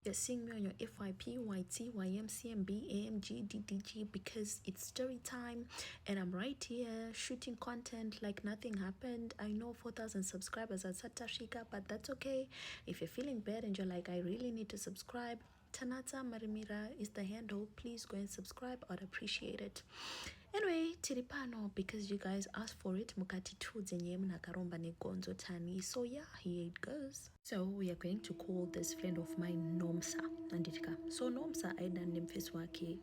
You're seeing me on your FYP, YT, YM, CMB, AMG, DDG because it's story time and I'm right here shooting content like nothing happened. I know 4,000 subscribers at Satashika, but that's okay. If you're feeling bad and you're like, I really need to subscribe, Tanata Marimira is the handle. Please go and subscribe. I'd appreciate it. Anyway, tiripano because you guys asked for it. Mukati tudzenye mna Kuromba ne Gonzo tani. So yeah, here it goes. So we are going to call this friend of mine Nomsa anditika. So Nomsa aida nemfesi wake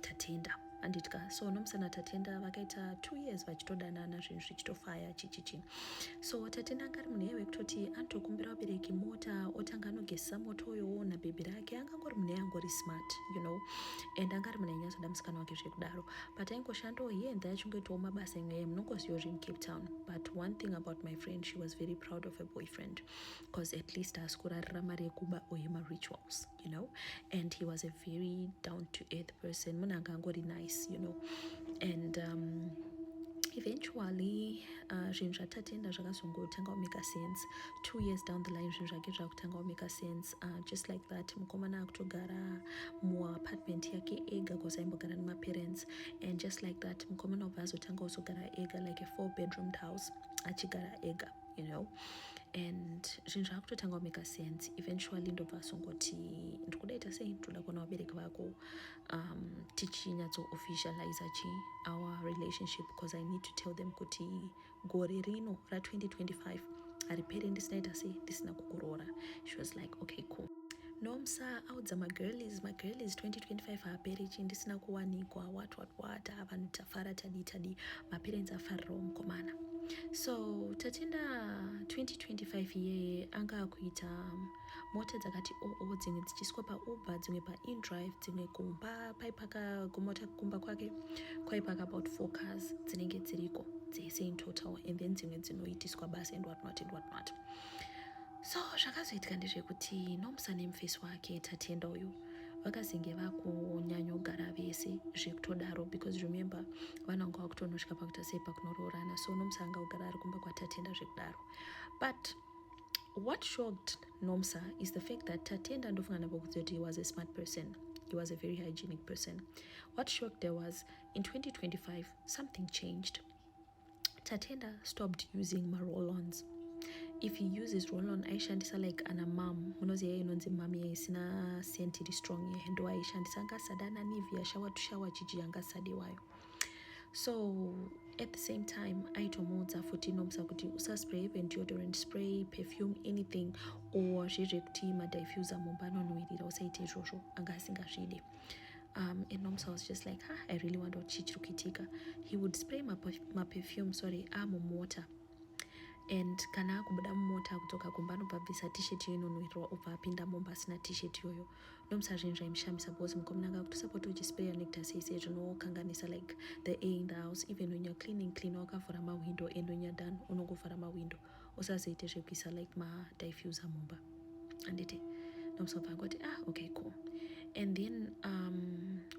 Tatenda anditika. So Nomsa na Tatenda vakaita 2 years vachitodanana zvinhu zvichitofaya chichichi. So Tatenda angari munhu yewe kutoti anotokumbira vabereki mota otanga anogezisa motoyo nabhebhi rake angangori munhu angori smart, you know, and angari munhu ainyatsoda musikana wake zvekudaro, but aingoshandawo hiye and there achingooitawo mabasa imwe munongozivawo zviri muCape Town. But one thing about my friend, she was very proud of her boyfriend because at least haasi kurarira mari yekuba ohima rituals, you know, and he was a very down to earth person, munhu anga angori nice, you know, and eventually zvinhu zvatatenda zvakazongotanga kumeka sense 2 years down the line. Zvinhu zvake zvakutanga kumeka sense, just like that mukomana akutogara muapartment yake ega because aimbogara nemaparents, and just like that mukomana ubva azotanga kuzogara ega like a 4-bedroomed house achigara ega, you know, and zvinhu zvakutotanga kumeka sense. Eventually ndobva asongoti ndikudaita sei ndoda kuona vabereki vako tichinyatso officialize our relationship because I need to tell them kuti gore rino ra2025 hariperi ndisinaita sei ndisina kukuroora. She was like, okay, cool. Nomsa audza magirlies 2025 haaperi chi ndisina kuwanikwa what vanhu tafara tadi maparents afarirawo mukomana. So Tatenda 2025 yeye anga akuita mota dzakati dzimwe dzichiswa pauber, dzimwe paindrive, dzimwe kumba paipaka kumota kumba kwake kwaipaka about 4 cars dzinenge dziriko dzese in total, and then dzimwe dzinoitiswa basa and whatnot. So zvakazoitika ndezvekuti Nomsa nemufesi wake Tatenda uyu vakazinge vakunyanyogara vese zvekutodaro because remember vananga vakutonosvika pakuita sei pakunoroorana. So Nomsa anga kugara ari kumba kwaTatenda zvekudaro, but what shocked Nomsa is the fact that Tatenda ndofunga napokuti he was a smart person, he was a very hygienic person. What shocked her was in 2025 something changed. Tatenda stopped using roll-ons. If he uses roll-on aishandisa like ana mom, munoziva yeye inonzi mami yaisina scent iri strong ye, ndo aishandisa angasadana Nivea shower to shower chichi yangasadiwayo. So at the same time aitomudza futi Nomsa kuti usaspray even deodorant spray, perfume, anything, or zvezvekuti madiffuser mumba anonhuhwirira usaite izvozvo anga asingazvide. And Nomsa was just like, I really wonder what chichiri kuitika. He would spray my perfume mumota, and kana akubuda mumota kudzoka kumba anobva abvisa t-shirt inonhuhwirira obva apinda mumba asina t-shirt iyoyo. Nomsa zvinhu zvaimushamisa because mukomana anga kutosapota uchispraya nectar seise zvinokanganisa like the air in the house. Even when you're clean wakavhura mawindow, and when you're done unongovhara mawindow, usazoite zvekuisa like madiffuser mumba. Anditi Nomsa obva angoti okay, cool. And then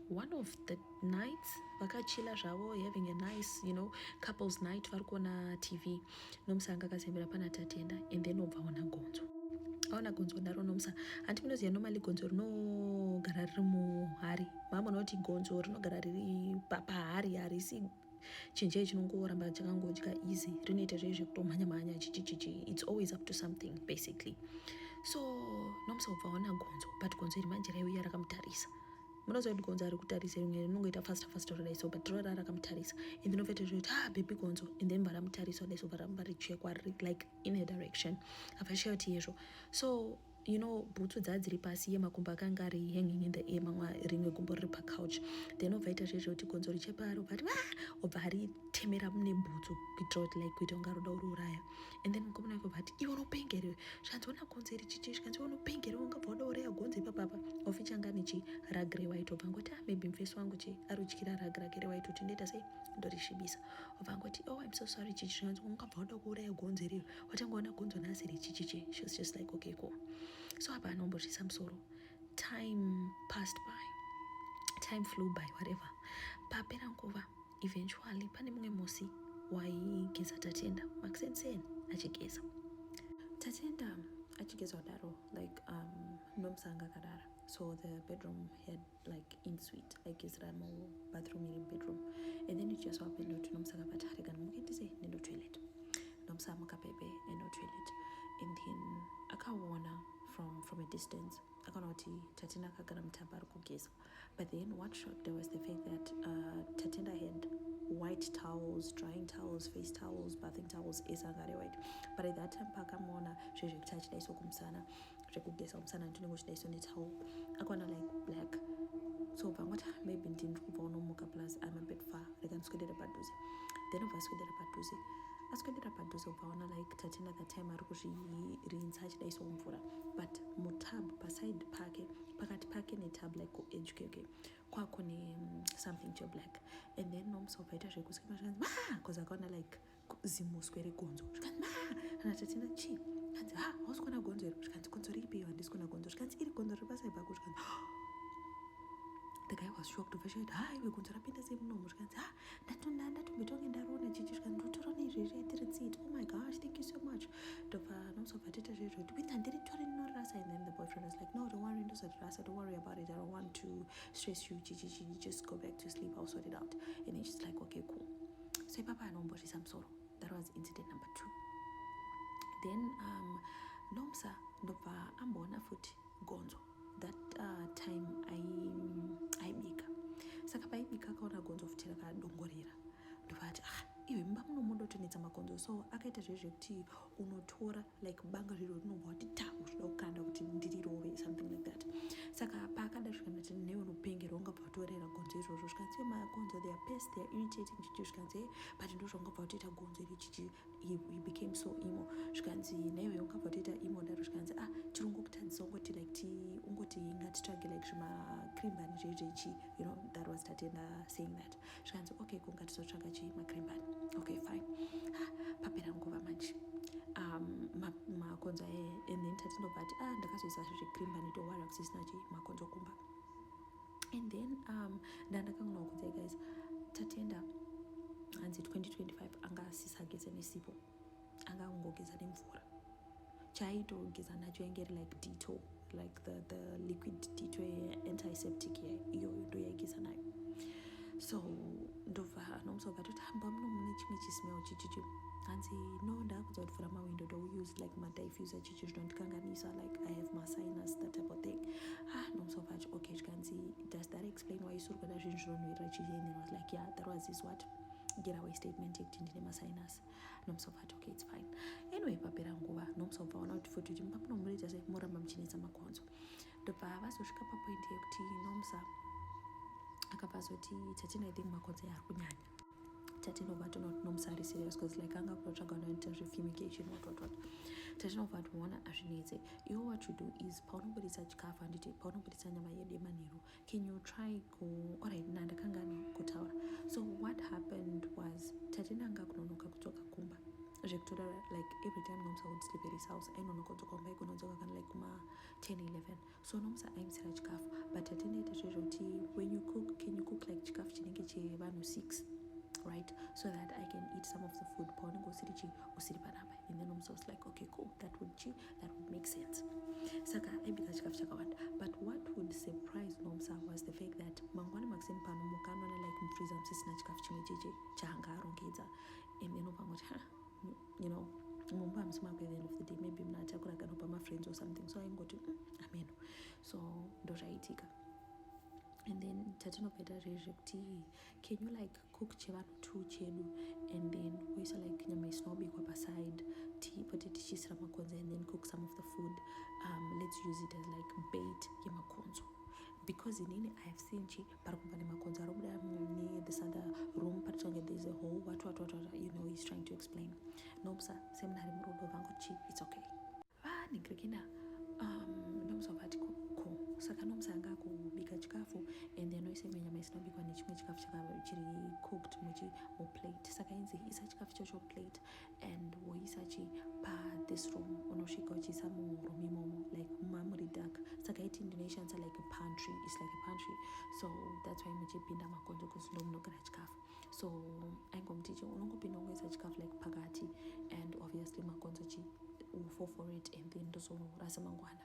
one of the nights vakachila zvavo having a nice, you know, couples night, vari kuona TV, Nomsa anga akazembera pana Tatenda, and then obva aona gonzo. Aona gonzo daro Nomsa, handi munoziva normally gonzo rinogara riri muhari, maamona kuti gonzo rinogara riri pahari, harisi chinjei chinongoramba chakangodya easy, rinoita zvekutomhanya chichichichi, it's always up to something basically. So Nomsa obva aona gonzo, but gonzo iri manje raiuya rakamutarisa. Munoziva kuti gonzo ari kutarisa rimwe rinongoita fast rodai, so but rora rakamutarisa, and then obvete zvekuti baby gonzo, and then varamutarisa dai, so varamba richekwa like in a direction avashiya kuti yezvo. So you know, bhutsu dzadziri pasi yemakumbo akanga ari hanging in the air, mamwe rimwe gumbo riri pacouch, then obvaita zvezvekuti gonzo richepari obva aritemera mune bhutsu kuitira kuti like kuita kunga roda kurouraya. And then mukomana wake obva ati iwe unopengerewe, zvanziona gonzo iri chichi, zvanzi unopengerewe, ungabva wada kuroya gonzo ipapapa. Ofichanga nichi ragi rewaiti, obva angoti maybe mufesi wangu chi ari kutyira ragi rake rewaiti kuti ndoita sei ndorishibisa. Obva angoti I'm so sorry chichi, zvanzi ungabva wada kuroya gonzo iriyo, watangoona gonzo nhasi richichichi. She was just like, okay, cool. So apa anombozvisa musoro. Time passed by, time flew by, whatever. Papera nguva, eventually pane mumwe musi waigeza Tatenda, makisenseni achigeza. Tatenda achigezwa daro like nomusanga kadara, so the bedroom had like in suite aigezeramo bathroom iri bedroom, and then it just happened kuti nomusanga pati rega ndimukendise nendo toilet, nomusamuka bebe endo toilet, and then akaona from a distance akaona kuti tatenda akagara mutaba ari kugeza. But then what shocked her was the fact that tatenda had white towels, drying towels, face towels, bathing towels esanga ari white, but at that time pakamuona zvezvekuti achidaiso kumusana zvekugeza kumusana ndinenge uchidaiso netowel akaona like black, so pangoti maybe ndiri kubva unomuka plus I'm a bit far, rega ndiswedere padhuze. Then ubva aswedera padhuze, aswedera padhuze ukaona like tatenda that time ari kuzvirinza achidaiso mvura, but mutab paside pake pakati pake netab like kuedge keke kwakune something to black, and then nomusaupaita zvekuskima zvikanzi because akaona like zimuswe regonzo zvikanzi kana tatenda chi kanzi hausi kuona gonzo iri, zvikanzi gonzo riipiwa handisi kuona gonzo, zvikanzi iri gonzo riri pasai pako, zvikanzi the guy was shocked of it. Iwe gonzo rapinda sei munomu, zvikanzi ndatombetonge ndarona chichi, zvikanzi ndotorona izvezvi aitiritsi it, oh my gosh, thank you so much. Ndobva nomusobva taita zvezvo kuti wait handiritori rinorasa, and then the boyfriend was like no, don't worry, ndozorirasa, don't worry about it, I don't want to stress you, chichi, just go back to sleep, I'll sort it out. And then she's like okay cool. So ipapa anombozvisa musoro. That was incident number 2. Then nomsa ndobva amboona futi gonzo that time aibika, saka paibika akaona gonzo futi rakadongorera, ndobva ati iwe mumba muno mundotonetsa magonzo, so akaita zvezvekuti unotora like banga riro rinobva kuti uchida kukanda kuti ndirirove something like that. Saka paakada zvikanati newe unopengera ungabva watorera gonzo izvozvo, zvikanzi magonzo they are pest, they are irritating chichi, zvikanzi but ndozvaungabva watoita gonzo iri chichi, he became so emo, zvikanzi newe ungabva watoita emo daro, zvikanzi chirungu kutadzisa ungoti like ungoti ngatitsvage like zvimacreambani zvezvechi, you know, that was tatenda saying that, zvikanzi okay kungatizotsvaga chi macreambani, okay fine. Papera nguva manje makonzo aye, and then tatindobva ati ndakazoisa zvecreambani, don't worry kusisina chi makonzo kumba. And then ndandakangona kukudzai guys, tatenda hanzi 2025 anga asisageze nesipo, anga ungogeza nemvura, chaitogeza nacho yange iri like Dettol, like the liquid Dettol antiseptic iyo ndo yaigeza nayo. So ndobva nomusobva toti hamba muno mune chimwe chismell chichichi, hanzi no ndakudza kutovhura mawindo douuse like madiffuser chichi zvinondikanganisa, like I have my sinus, that type of thing. Nomusobva acho okay, zvikanzi does that explain why isuri kuda zvinhu zvinonhuhwirira chichi, and then I was like yeah, that was his what getaway statement yekuti ndine masinus. Nomusobva ati okay it's fine. Anyway papera nguva nomusobva waona kuti futi kuti mumba muno murita sei muramba muchinetsa makonzo, ndobva vazosvika papoint yekuti nomsa akabva azoti tatina I think makonzo ari kunyanya, tatinobva tonoti nomsa ari serious because like anga kutotsvaga unoita zvefumigation what tatinobva toona hazvinetse. Iwo what you do is paunoburitsa chikafu, handiti paunoburitsa nyama yedu yemanheru, can you try alright ndakangana kutaura. So what happened was tatenda anga kunonoka kudzoka kumba zvekutora like every time nomsa would sleep at his house ainonoka kudzoka kumba ikunodzoka kana like kuma 10-11, so nomsa aimusira chikafu, but tatenda ita zvezvekuti when you cook, can you cook like chikafu chinenge chevanhu 6, right, so that I can eat some of the food paunenge usiri panapa. And then Nomsa was like okay cool, that would make sense. Saka aibika chikafu chakawanda, but what would surprise Nomsa was the fact that mangwana makuseni pano mukanona like mufreezer musisina chikafu chimwe cheche chaanga arongedza, and then upangoti you know mumba hamusi mako at the end of the day maybe munatakura kana pa friends or something, so aingoti ameno, so ndo zvaitika. And then tatinobvaita zvezvekuti can you like cook chevanhu 2 chedu and then woisa like nyama isinobikwa paside pote tichisira makonzo, and then cook some of the food, let's use it as like bait yemakonzo, because inini I have seen pari kubva nemakonzo arobuda ne this other room paritonge there's a whole what you know he's trying to explain. Nomsa seminari murodo vangu it's okay nigrikina nomsa vati saka nomsa anga kubika chikafu and then oise nyama isinobikwa nechimwe chikafu chiri cooked muplate, saka inzi isa chikafu chocho plate and woisa this room unosvika uchiisa muroom imomo like muri dark, saka iti ndinoishandisa like a pantry, it's like a pantry, so that's why muchipinda makonzo because ndo munogara chikafu. So aingomutichi unongopinda ungoisa chikafu like pakati, and obviously makonzo fall for it and then ndozorasa mangwana.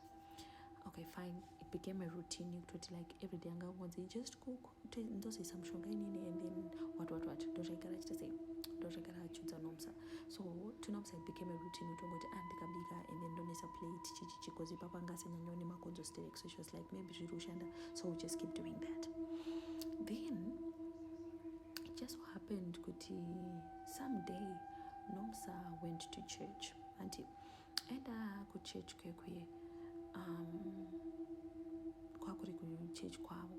Okay, fine. It became a routine yekutoti like every day angangonzi just cook ndozoisa mushonga inini and then what ndozvaigara achita sei ndozvaigara achudza nomsa. So tonomsa it became a routine utongoti ndikabika and then ndonesa plate chichi because ipapa angasenyanya une makonzo steak, so she was like maybe zviri kushanda, so we'll just keep doing that. Then it just so happened kuti someday nomsa went to church anti enda kuchurch kwekwe kwakuri kuchurch kwavo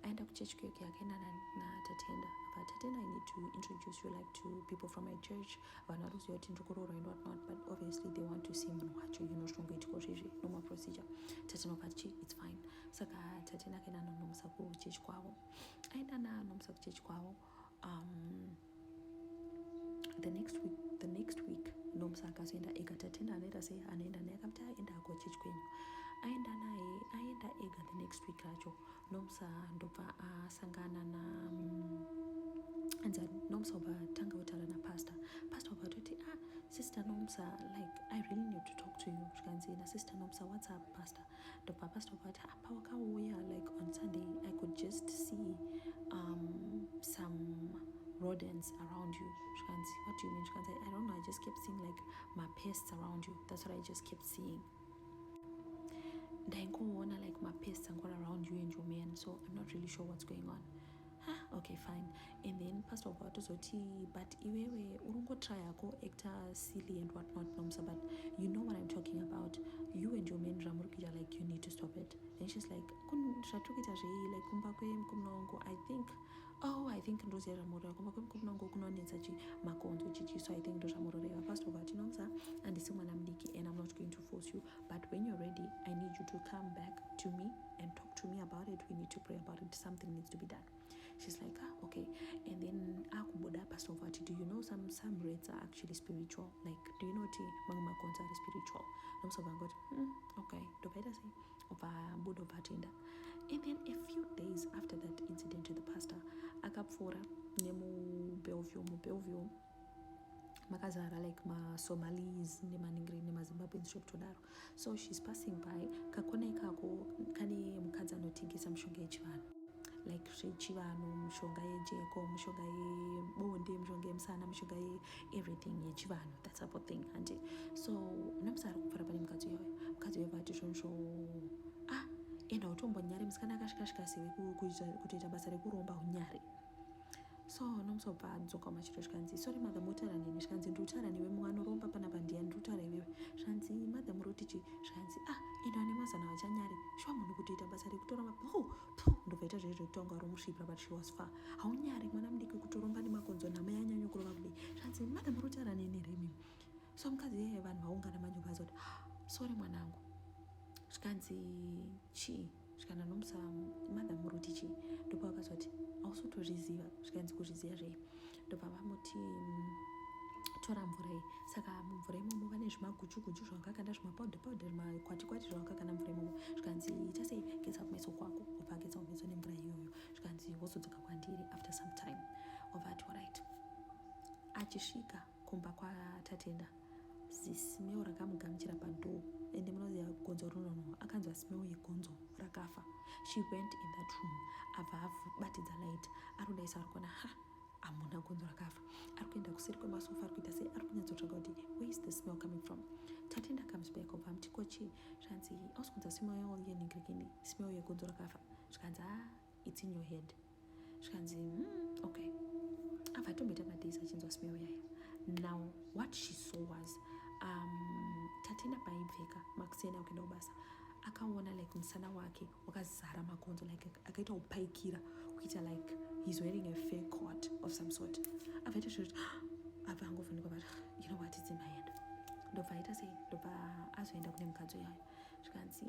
aenda kuchurch kwekwe akaenda natatenda. Tatenda, I need to introduce you like to people from my church vanhu varuziva kuti ndikuroora and whatnot, but obviously they want to see munhu wacho zvinongoitika zvezvi normal procedure. Tatenda akati it's fine. Saka tatenda akaenda nanomsa kuchurch kwavo. Aenda nanomsa kuchurch kwavo. The next week nomsa akazoenda ega. Tatenda anaita sei anaenda naye akamati aenda ako church kwenyu. Aenda ega the next week racho. Nomsa ndobva asangana na nomsa ubatanga kutaura napastor ubatoti sister nomsa, like I really need to talk to you. Zvikanzi sister nomsa, what's up pastor? Ndobva pastor ubati pawakauya like on Sunday I could just see some rodents around you. Zvikanzi what do you mean? Zvikanzi I don't know, I just kept seeing like my pests around you. That's what I just kept seeing. Ndaingoona like my pests are around you and your man, so I'm not really sure what's going on. Okay, fine. And then pastor watozoti but iwewe urungotry yako actor silly and whatnot nomsa, but you know what I'm talking about. You and your men ramurukija, like you need to stop it. And she's like zvatukita zvei like kumba kwemukoma wangu I think ndoziya ramurora kumba kwemukoma wangu kunonetsa makonzo chichi, so I think ndozvamuroreva. Pastor vati nomsa handisi mwana mudiki and I'm not going to force you, but when you're ready I need you to come back to me and talk to me about it. We need to pray about it. Something needs to be done. She's like okay. And then akubuda pastor vati, do you know some rates are actually spiritual? Like do you know ti makonzo are spiritual? Nomsa vangot okay ndopaita sei obva buda obvatenda. And then a few days after that incident to the pastor akapfuura mubelleville makazara like masomalis nemaningiri nemazimbabweans zvekutodaro. So she's passing by kakona ikako kane mukadzi anotengesa mishonga yechivanhu, like zvechivanhu, mishonga yejeko, mishonga yebonde, mishonga yemusana, mishonga everything yechivanhu, that type of thing. And so nomsa ari kupfuura pane mukadzi uyoyo vati zvonzvo enda utombonyare musikana akasvikasvika sewe kutoita basa rekuromba unyare. So nomsa ubva adzoka machito zvikanzi sorry mother mutaura neni, zvikanzi ndikutaura newe mumwe anoromba panapa ndiani ndikutaura iwewe. Zvikanzi mother murotichi, zvikanzi enda ane mazana vachanyare shuwa munhu kutoita basa rekutoromba ndobvaita zvezvo kutonga romusvipira, but she was far. Haunyare mwana mudiki kutoromba nemakonzo namai anyanya kurova kudai. Zvikanzi mother murotaura neni remimi. So mukadzi yeye vanhu vaungana manyu vazoti sorry mwanangu. Zvikanzi chii? Zvikana nomsa mother muroti chii? Ndopa vakazoti ausotozviziva. Zvikanzi kuzviziva zvei? Ndopa vamuti tora mvura iyi. Saka mumvura imomo vane zvimaguchu zvakakanda, zvimapawudha zvimakwati zvakakanda mvura imomo. Zvikanzi ita sei? Getsa kumeso kwako. Obva agetsa kumeso nemvura iyoyo. Zvikanzi wozodzoka kwandiri after some time. Ovati alright. Achisvika kumba kwatatenda, zismell rakamugamuchira padhoo, ende munoziva gonzo runono, akanzwa smell yegonzo rakafa. She went in that room, abva abatidza light, arudaisa arikuona hamuna gonzo rakafa. Arikuenda kuseri kwemasofa, arikuita sei arikunyatsotsvaga kuti where is the smell coming from. Tatenda comes back obva muti kochi, zvikanzi ausikunzwa smell yenhingirikini, smell yegonzo rakafa. Zvikanzi it's in your head. Zvikanzi okay. Abva atomboita madays achinzwa smell yayo. Now what she saw was tatenda paaibveka makusena kuenda kubasa akaona like musana wake wakazara makonzo, like akaita upaikira kuita like he's wearing a fur coat of some sort. Avaita zvoti abva angovhunduka but you know what, it's in my head. Ndobva aita sei? Ndobva azoenda kune mukadzi yayo. Zvikanzi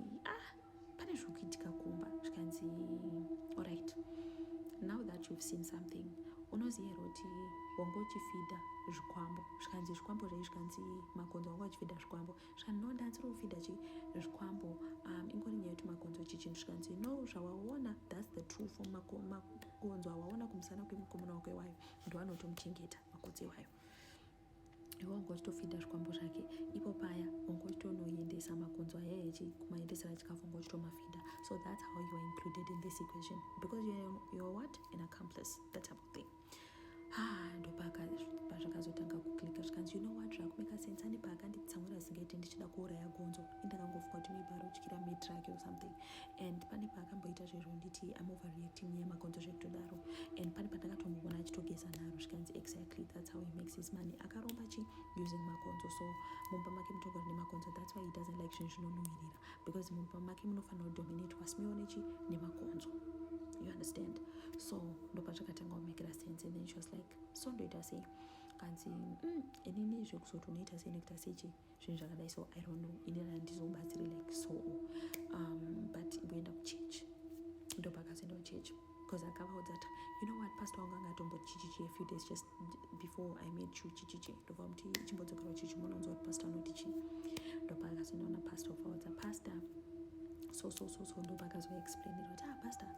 pane zvokuitika kumba. Zvikanzi alright, now that you've seen something, unoziva here kuti wanga uchifidha zvikwambo. Zvikanzi zvikwambo zvei? Zvikanzi makonzo wanga uchifidha zvikwambo. Zvikanzi no ndansiri kufidha zvikwambo ingori nyaya yekuti makonzo chichinhu. Zvikanzi no, zvawaona that's the truth. Makonzo awaona kumusana kwemukomana wako iwayo ndo anotomuchengeta makonzo iwayo. iwe wangotofidha zvikwambo zvake ipo paya wangotonoendesa makonzo aya kumaendesera chikafu wangochitomafidha. So that's how you are included in this equation, because you're what, an accomplice, that type of thing. Ndopazvakazotanga kuklika zvikanzi you know what, zvakumeka sense. Ane paakanditsamwira zingaite ndichida kuuraya gonzo, indakangofunga kuti maybe arotyira matrake or something, and pane paakamboita zvezvo nditi I'm overreacting yemakonzo zvekutodaro, and pane pandakatomboona achitogeza naro zvikanzi exactly that's how he makes his money. Akaromba using makonzo. So mumba make mutogara nemakonzo, that's why he doesn't like zvinhu zvinonuhwirira, because mumba make munofanira kudominatwa simiwo nemakonzo. You understand? So ndopazvakatanga kumekera sense, and then she was like, so ndoita sei? Kanzi inini zvekuzotonoita sei nekuita sechi zvinhu zvakadai. So I don't know, inini handizobatsiri like so, but imboenda kuchechi. Ndopakazoenda kuchechi because akavaudza kuti you know what, pastor wangu anga atombochichichi a few days just before I met you chichichi. Ndobva muti chimbodzokera chichi munonzwa kuti pastor anoti chi. Ndopakazoenda na pastor vaudza pastor so ndopakazoexplainira kuti pastor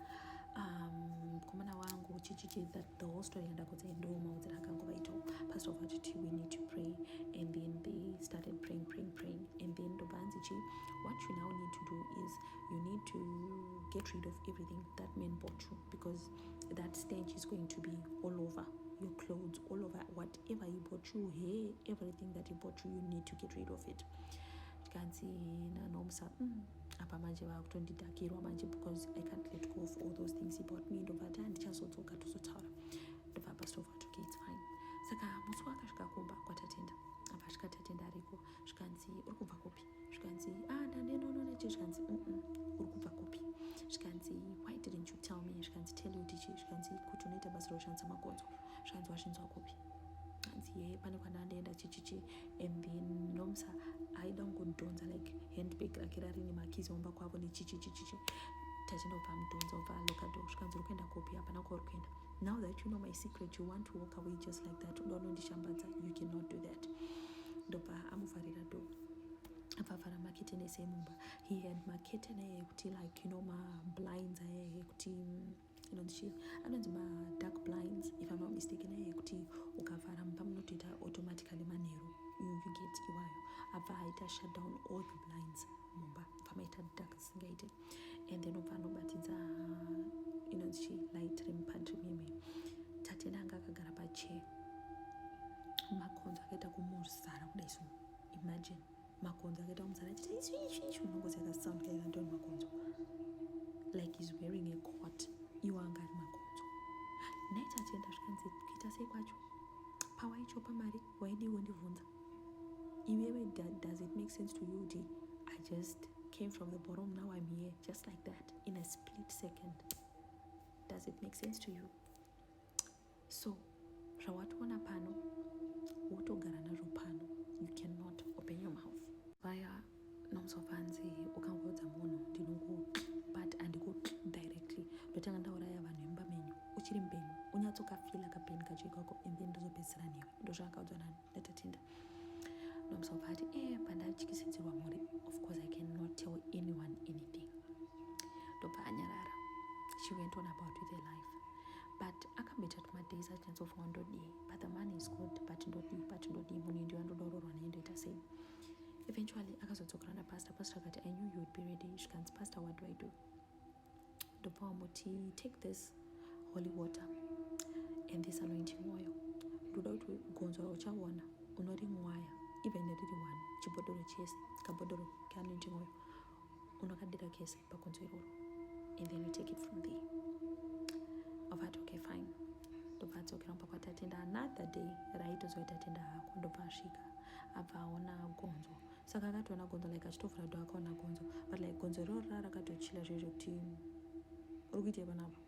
mukomana wangu chichichi, that the whole story yandakodza ndomaudzira akangova ito. Pastor vachiti we need to pray, and then they started praying, and then ndobanzi chi, what you now need to do is you need to get rid of everything that man bought you, because that stench is going to be all over your clothes, all over whatever he bought you, hair, everything that he bought you, you need to get rid of it. Kanzi nanomsa apa manje vakutondidhakirwa manje, because I can't let go of all those things he bought me. Ndobva ndichazodzoka tozotaura. Ndobva pastor vati okay, it's fine. Saka musi wakasvika kumba kwatatenda, apa svika tatenda ariko, zvikanzi uri kubva kupi? Zvikanzi ndanenononechi. Zvikanzi uri kubva kupi? Zvikanzi why didn't you tell me? Zvikanzi tell you tichi. Zvikanzi kuti unoita basa roshandisa makonzo. Zvikanzi wazvinzwa kupi? Ye pane kwandandaenda chichichi, and then nomsa aida kungodhonza like handbag rake rarine makizi omba kwavo nechichichi tachenda kupa mudhonza ubva lokado. Zvikanzi uri kuenda kopi? Hapana kwauri kuenda. Now that you know my secret, you want to walk away just like that. Uda unondishambadza, you cannot do that. Ndobva amuvharira do. Avavhara maketeni ese emumba. He had maketeni aya ekuti like mablinds aya ekuti anonzi dark blinds, if I'm not mistaken, ekuti ukavhara mumba munotoita automatically manheru, you get iwayo. Abva aita shut down all the blinds mumba, pamaita dark singaite, and then obva anobatidza light remupantry meme. Tatenda anga akagara pachair, makonzo akaita kumuzara kudai so. Imagine makonzo akaita kumuzara achita ishu unongozi akasound kaika ndoni makonzo, like he's wearing a coat. Iwo anga ari makonzo. Naita atenda zvikanzi kuita sei kwacho? Pawaichopa mari waidiwo ndibvunza. Iwewe, does it make sense to you? I just came from the bottom, now I'm here, just like that, in a split second. Does it make sense to you? So zvawationa pano wotogara nazvo pano, you cannot open your mouth. Vaya nomsofanzi ukangodza munhu ndinoku but andiko directly ndotanga ndauraya vanhu vemumba menyu uchiri mbenyu unyatsokafila kapeni kacho ikako, and then ndozopedzisira newe. Ndozvaakaudzwa nani ndatatenda. Nomsofa ati pandatyisidzirwa muri, of course I cannot tell anyone anything. Ndobva anyarara. She went on about with her life, but akamboita kuti madays achinatsofunga ndodii, but the man is good, but ndodii munhu ndiyo andodaurorwa naye ndoita sei. Eventually akazodzokera napastor. Pastor akati I knew you would be ready. Zvikanzi pastor, what do I do? Ndobva wamuti take this holy water and this anointing oil. Ndoda kuti gonzo rauchaona unorimwaya even riri 1 chibhodhoro chese, kabhodhoro keanointing oil unokadira kese pagonzo iroro, and then you take it from there. Avati okay fine. Ndobva adzokera mumba kwatatenda. Another day raitozoita tenda hako. Ndobva asvika abva aona gonzo. Saka akatoona gonzo like achitovhura do akaona gonzo, but like gonzo iroro rakatochila zvezvo kuti uri kuita panapa,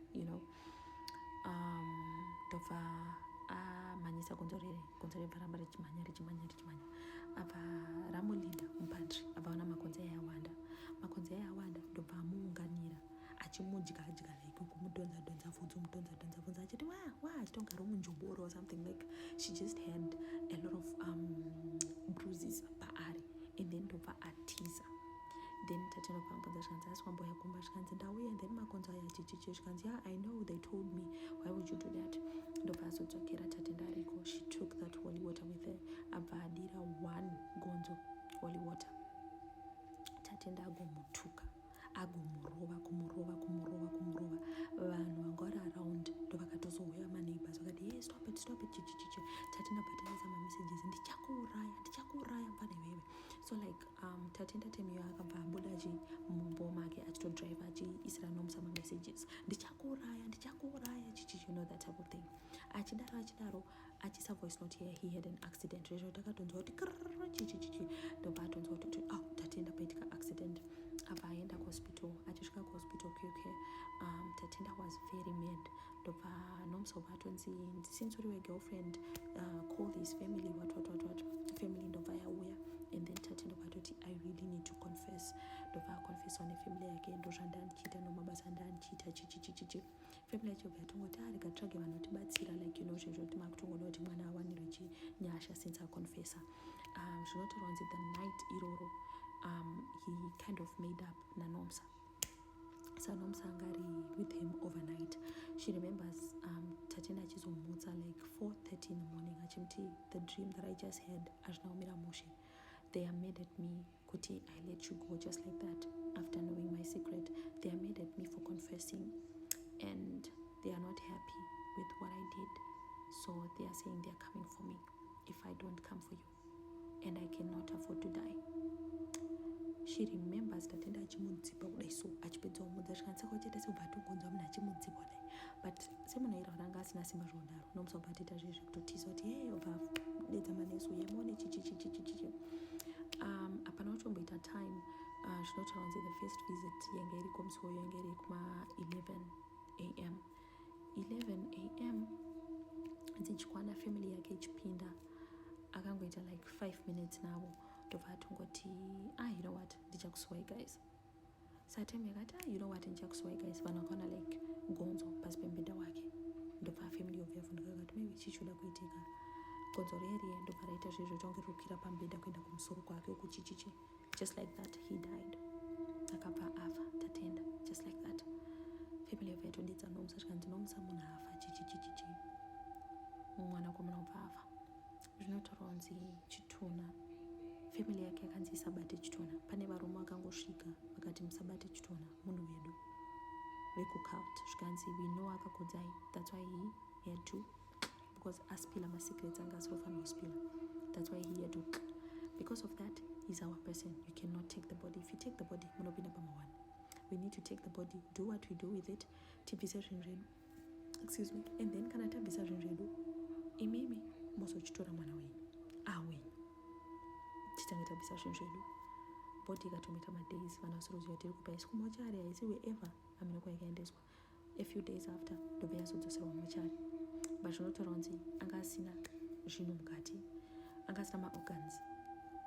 ndobva amhanyisa gonzo rebva ramba richimhanya. Abva ramulida mupantry, abva aona makonzo ayawanda. Ndobva amuunganira achimudya like kumudhonza bvudzi achiti wa achitongaro munjoboro or something, like she just had a lot of bruises paari, and then ndobva atiza. Then tatenda pambudza zvikanzi aswamboya kumba, zvikanzi ndauya, and then makonzo aya chichichi. Zvikanzi I know, they told me. Why would you do that? ndobva azodzokera tatenda ariko. She took that holy water with her, abva adira 1 gonzo holy water. Tatenda agomutuka, agomurova, kumurova. Vanhu vanga vari around ndovakatozouya maneighbors vakati hey, stop it chichichichi. Tatenda bhatanisa mamessages, ndichakuuraya mfana iwewe. So like tatenda temiyo akabva abuda mumbo make achitodrive achiisira Nomsa mamessages, ndichakuuraya chichichi, you know, that type of thing. Achidaro achisa voice note here, he had an accident. Rezvo takatonzwa kuti chichichichi, ndobva atonzwa kuti tatenda paitika accident. Abva aenda kuhospital. Achisvika kuhospital kyokyo, tatenda was very mad. Ndobva Nomsa ubva atonzi since uri girlfriend, call his family, what family ndobva yauya. And then tatenda ubva atoti I really need to confess. Ndobva akonfesa nefamily yake, ndozvandandichiita nomabasa andandichiita chichichichi. Family yacho ubva yatongoti rekatsvage vanotibatsira, like you know, zvezvo kuti makutongoda kuti mwana awanirwe chinyasha since akonfesa. Zvinotaura kunzi the night iroro he kind of made up naNomsa. So Nomsa angari with him overnight. She remembers tatenda achizomutsa like 4:30 in the morning achimti the dream that I just had azvinaumira mushe. They are mad at me kuti I let you go just like that after knowing my secret. They are mad at me for confessing and they are not happy with what I did. So they are saying they are coming for me if I don't come for you, and I cannot afford to die. She remembers tatenda achimudzipa kudai, so achipedza kumudza zvikanisa kwachaita sebva atogonzwa munhu achimudzipa kudai, but semunhu airwara anga asina simba zvodaro. Nomsa ubva atoita zvezvi kutotisa kuti hey, ubva dedza manesi uyemone chichichichichichi. Hapana kutomboita time. Zvinotaura kunzi the first visit yanga iri kumusoro yanga iri kuma 11 a.m. 11 a.m. dzichikwana family yake ichipinda, akangoita like 5 minutes navo ndobva atongoti you know what, ndichakuswai guys. Satime yakati you know what, ndichakuswai guys. Vanhu vakaona like gonzo pasi pembedha wake. Ndobva family yobva yavhunduka kuti maybe chichoda kuitika. Gonzo reriye ndobva raita zvezvo tonge rokira pambedha kuenda kumusoro kwake uku chichichi. Just like that he died. Akabva afa tatenda just like that. Family yobva yatondedza Nomsa zvikanzi Nomsa munhu afa chichichichichi, mwana komuna ubva afa. Zvinotaura kunzi Chituna, family yake yakanzi isabate Chituna. Pane varume vakangosvika vakati musabate Chituna, munhu wedu vekukalt. Zvikanzi we know akakodzai, that's why he had to, because aspila masecrets anga asinofanira kuspila, that's why he had to, because of that he's our person. You cannot take the body. If you take the body munopinda pama1. We need to take the body, do what we do with it, tibvise zvinhu zvedu, excuse me, and then kana tabvisa zvinhu zvedu imimi mozochitora mwana wenyu wenyu, titange tabvisa zvinhu zvedu. Body ikatomita madays, vanhu vasiroziva tiri kupaisa kumochari, haisi wherever aminokwa yakaendeswa. A few days after ndobva yazodzoserwa mochari, but zvinotaura kunzi anga asina zvinhu mukati, anga asina maorgans,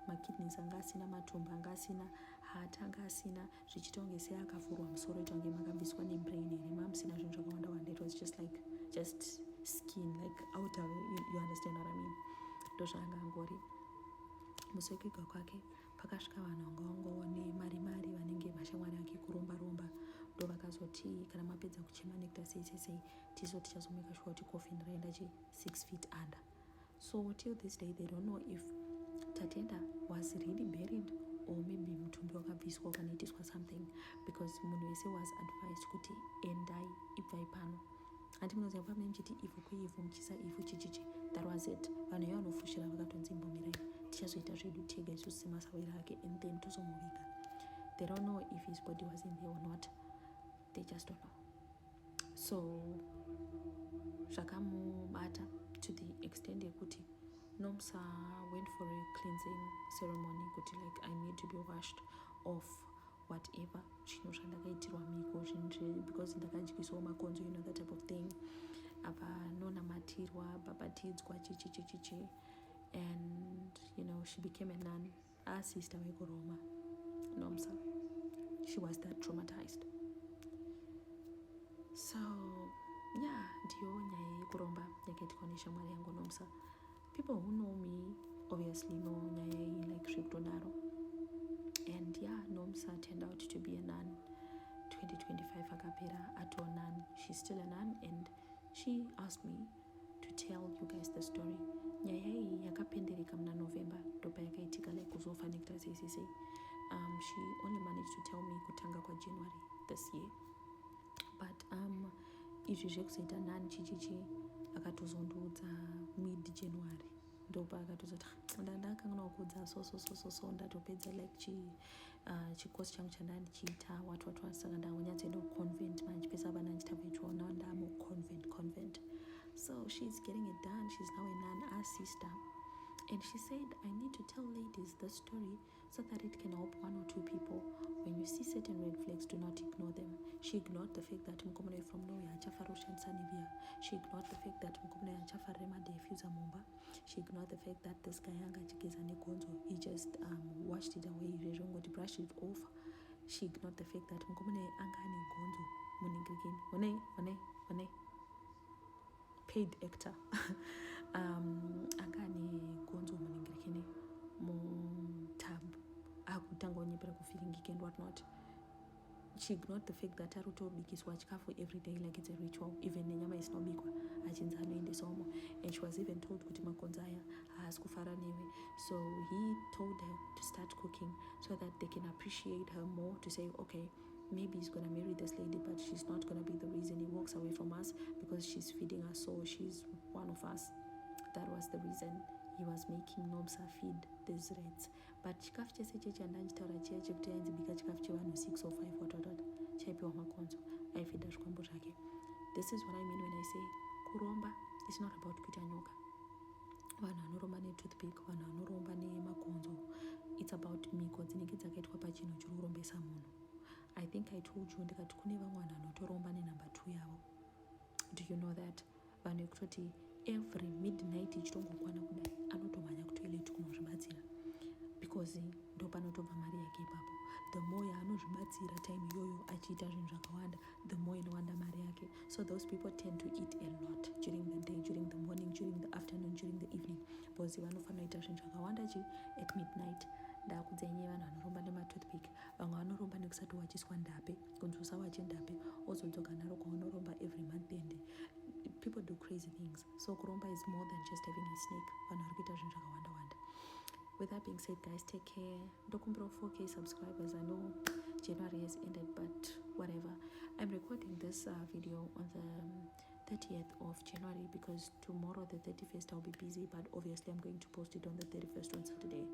makidneys anga asina, matumbu anga asina, heart anga asina, zvichitonge seakavhurwa musoro itonge makabviswa nebrain here, mamusina zvinhu zvakawanda wanda. It was just skin, like outer, you understand what I mean. Ndozvaanga angori. Musi wekuigwa kwake pakasvika vanhu vangaongoone mari vanenge mashamwari ake kuromba, ndo vakazoti kana mapedza kuchema nekuta sei tiso tichazomeka sure kuti coffin raenda 6 feet under. So till this day they don't know if tatenda was really buried or maybe mutumbi wakabviswa ukanoitiswa something, because munhu wese was advised kuti endai ibvai pano. Handi munoziva pamene muchiti ivhu kuivhu muchisa ivhu chichichi, that was it. Vanhu ivo vanofushira vakatonzi imbomirai tichazoita zvedu tega isusu semasawira ake, and then tozomuviga. They don't know if his body was in there or not. They just don't know. So zvakamubata to the extent yekuti Nomsa went for a cleansing ceremony kuti like I need to be washed off whatever chinhu zvandakaitirwa miko zvinhu, because ndakadyisawo makonzo, you know, that type of thing. Apa nonamatirwa, babatidzwa chichichichichi, and you know, she became a nun. Our sister wekuroma Nomsa, she was that traumatized. So yeah, ndiyo nyaya yekuromba yakaitika neshamwari yangu Nomsa. People who know me obviously know nyaya iyi like zvikutodaro. And yeah, Nomsa turned out to be a nun. 2025 akapera ato nun. She's still a nun, and she asked me tell you guys the story. Nyaya iyi yakapendereka muna November ndopa yakaitika like kuzofa nekutara sei. She only managed to tell me kutanga kwa January this year. But izvi zvekuzoita nani chichichi akatozondoudza mid January ndopa akatozoti ndakangana kuudza so ndatopedza like chikosi changu chandanga ndichiita what saka ndanyatsoenda kuconvent manje pesa vana ndichitakuichiona ndamo convent. So she's getting it done. She's now a nun, our sister. And she said, I need to tell ladies this story so that it can help one or two people. When you see certain red flags, do not ignore them. She ignored the fact that Mkomone from nowhere, Chafaroshan Sanivia. She ignored the fact that Mkomone Chafarema defusa Mumba. She ignored the fact that this guy Yanga Chikizane Gonzo, he just washed it away, he brushed it off. She ignored the fact that Mkomone Angani Gonzo, Muningrikin, One. Paid actor angane gonzo muningirikini mutab akutanga onyepera kufiringika and whatnot. She ignored the fact that arutobikiswa chikafu every day like it's a ritual, even nenyama isinobikwa achinza anoendesaomo. And she was even told kuti Makonzo aya haasi kufara newe. So he told her to start cooking so that they can appreciate her more, to say, okay, maybe he's gonna marry this lady, but she's not gonna be the reason he walks away from us, because she's feeding us, so she's one of us. That was the reason he was making Nomsa feed these rats. But chikafu chese cheche andanjitaura chiya chekuti ainzibika chikafu chevanhu 6 or 5 what chaipiwa Makonzo aifida zvikwambo zvake. This is what I mean when I say kuromba is not about kuita nyoka. Vanhu vanoromba netoothpick, vanhu vanoromba nemakonzo, it's about mhiko dzinenge dzakaitwa pachinhu chiri kurombesa munhu. I think I told you ndikati kune vamwe vanhu vanotoromba nenumber 2 yavo. Do you know that? Vanhu vekutoti every midnight ichitongokwana kudai anotomhanya kutoilet kunozvibatsira, because ndo panotobva mari yake ipapo. The more yaanozvibatsira time iyoyo achiita zvinhu zvakawanda, the more inowanda mari yake. So those people tend to eat a lot during the day, during the morning, during the afternoon, during the evening, because vanofanira kuita zvinhu zvakawanda at midnight. Ndakudzenye vanhu vanoromba nematoothpick, vamwe vanoromba nekusati wachiswa ndape, kunzi usawache ndape ozodzoka naro kwaunoromba every month end. People do crazy things. So kuromba is more than just having a snake. Vanhu vari kuita zvinhu zvakawanda. With that being said, guys, take care. Ndokumbira 4K subscribers. I know January has ended, but whatever. I'm recording this video on the 30th of January because tomorrow, the 31st, I'll be busy, but obviously I'm going to post it on the 31st on Saturday.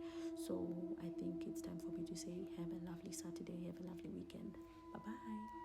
So I think it's time for me to say have a lovely Saturday, have a lovely weekend. Bye-bye.